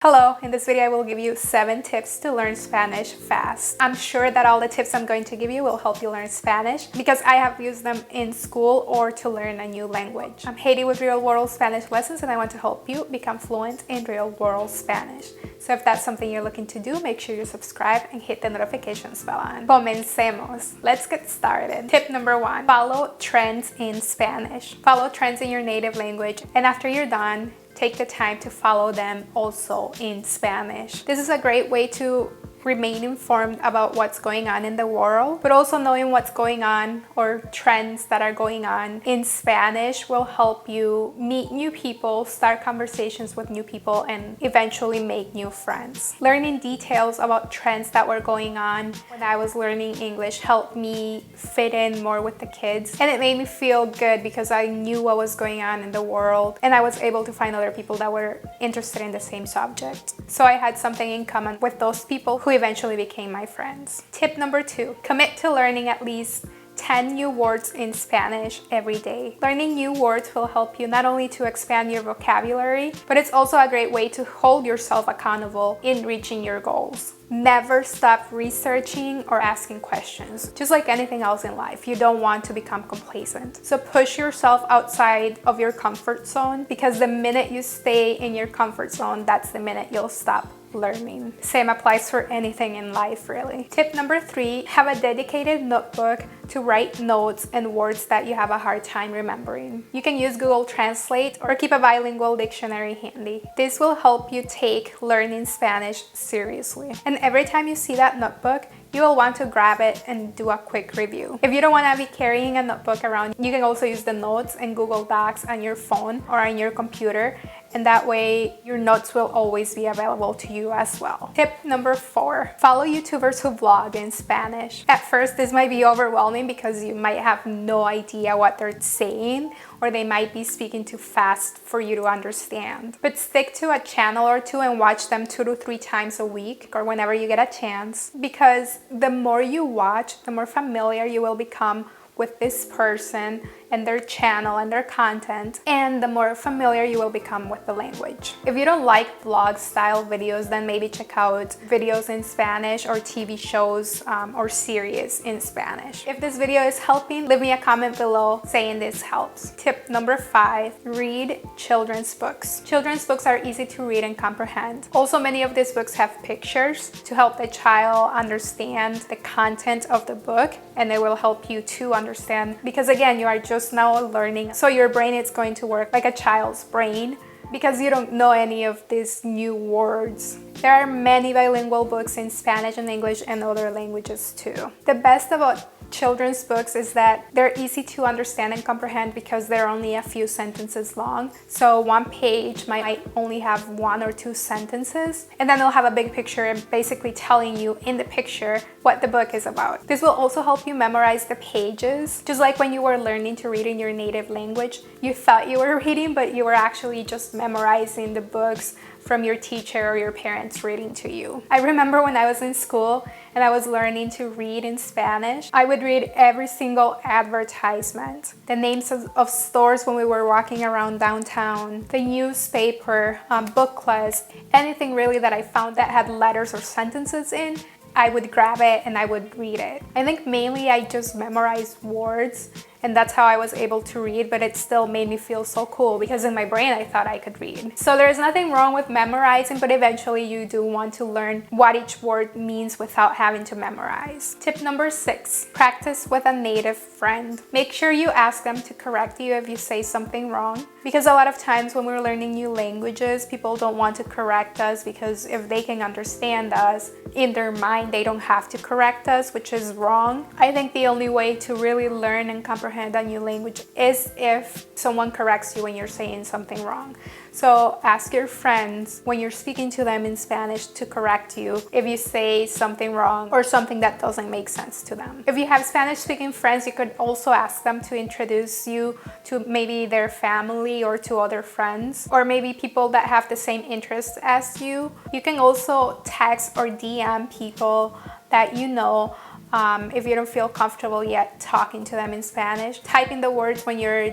Hello, in this video I will give you 7 tips to learn Spanish fast. I'm sure that all the tips I'm going to give you will help you learn Spanish because I have used them in school or to learn a new language. I'm Haiti with Real World Spanish Lessons and I want to help you become fluent in real world Spanish. So if that's something you're looking to do, make sure you subscribe and hit the notifications bell on. Comencemos. Let's get started. Tip number 1, follow trends in Spanish. Follow trends in your native language, and after you're done, take the time to follow them also in Spanish. This is a great way to remain informed about what's going on in the world, but also knowing what's going on or trends that are going on in Spanish will help you meet new people, start conversations with new people, and eventually make new friends. Learning details about trends that were going on when I was learning English helped me fit in more with the kids, and it made me feel good because I knew what was going on in the world and I was able to find other people that were interested in the same subject. So I had something in common with those people who eventually became my friends. Tip number 2, commit to learning at least 10 new words in Spanish every day. Learning new words will help you not only to expand your vocabulary, but it's also a great way to hold yourself accountable in reaching your goals. Never stop researching or asking questions. Just like anything else in life, you don't want to become complacent. So push yourself outside of your comfort zone, because the minute you stay in your comfort zone, that's the minute you'll stop learning. Same applies for anything in life, really. Tip number 3, have a dedicated notebook to write notes and words that you have a hard time remembering. You can use Google Translate or keep a bilingual dictionary handy. This will help you take learning Spanish seriously. And every time you see that notebook, you will want to grab it and do a quick review. If you don't want to be carrying a notebook around, you can also use the notes in Google Docs on your phone or on your computer, and that way your notes will always be available to you as well. Tip number 4, follow YouTubers who vlog in Spanish. At first, this might be overwhelming because you might have no idea what they're saying, or they might be speaking too fast for you to understand. But stick to a channel or two and watch them 2 to 3 times a week or whenever you get a chance, because the more you watch, the more familiar you will become with this person and their channel and their content, and the more familiar you will become with the language. If you don't like vlog style videos, then maybe check out videos in Spanish or TV shows or series in Spanish. If this video is helping, leave me a comment below saying this helps. Tip number 5, read children's books. Children's books are easy to read and comprehend. Also, many of these books have pictures to help the child understand the content of the book, and they will help you to understand, because again, you are just now learning, so your brain is going to work like a child's brain because you don't know any of these new words. There are many bilingual books in Spanish and English and other languages too. The best about children's books is that they're easy to understand and comprehend because they're only a few sentences long. So one page might only have 1 or 2 sentences, and then they'll have a big picture basically telling you in the picture what the book is about. This will also help you memorize the pages. Just like when you were learning to read in your native language, you thought you were reading, but you were actually just memorizing the books from your teacher or your parents reading to you. I remember when I was in school and I was learning to read in Spanish, I would read every single advertisement, the names of stores when we were walking around downtown, the newspaper, booklets, anything really that I found that had letters or sentences in, I would grab it and I would read it. I think mainly I just memorized words, and that's how I was able to read, but it still made me feel so cool because in my brain I thought I could read. So there's nothing wrong with memorizing, but eventually you do want to learn what each word means without having to memorize. Tip number 6, practice with a native friend. Make sure you ask them to correct you if you say something wrong, because a lot of times when we're learning new languages, people don't want to correct us because if they can understand us in their mind, they don't have to correct us, which is wrong. I think the only way to really learn and comprehend a new language is if someone corrects you when you're saying something wrong. So ask your friends when you're speaking to them in Spanish to correct you if you say something wrong or something that doesn't make sense to them. If you have Spanish speaking friends, you could also ask them to introduce you to maybe their family or to other friends, or maybe people that have the same interests as you. You can also text or DM people that you know If you don't feel comfortable yet talking to them in Spanish, typing the words when you're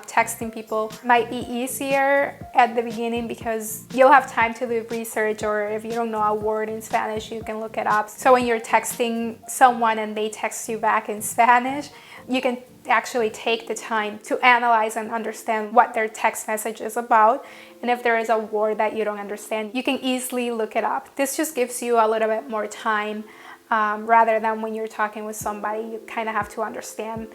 texting people might be easier at the beginning because you'll have time to do research, or if you don't know a word in Spanish, you can look it up. So when you're texting someone and they text you back in Spanish, you can actually take the time to analyze and understand what their text message is about. And if there is a word that you don't understand, you can easily look it up. This just gives you a little bit more time rather than when you're talking with somebody, you kind of have to understand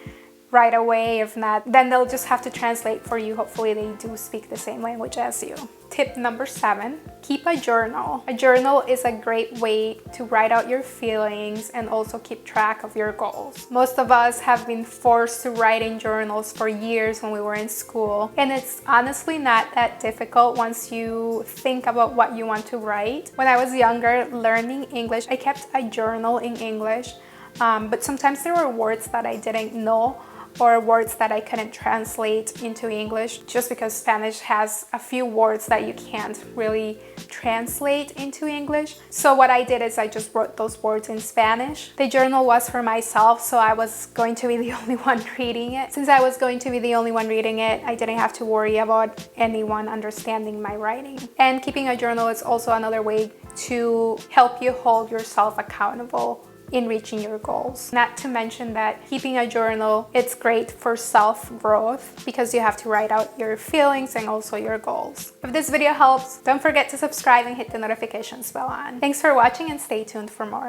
right away. If not, then they'll just have to translate for you. Hopefully they do speak the same language as you. Tip number 7, keep a journal. A journal is a great way to write out your feelings and also keep track of your goals. Most of us have been forced to write in journals for years when we were in school, and it's honestly not that difficult once you think about what you want to write. When I was younger, learning English, I kept a journal in English, but sometimes there were words that I didn't know, or words that I couldn't translate into English, just because Spanish has a few words that you can't really translate into English. So what I did is I just wrote those words in Spanish. The journal was for myself, so I was going to be the only one reading it. Since I was going to be the only one reading it, I didn't have to worry about anyone understanding my writing. And keeping a journal is also another way to help you hold yourself accountable in reaching your goals. Not to mention that keeping a journal, it's great for self-growth because you have to write out your feelings and also your goals. If this video helps, don't forget to subscribe and hit the notifications bell on. Thanks for watching and stay tuned for more.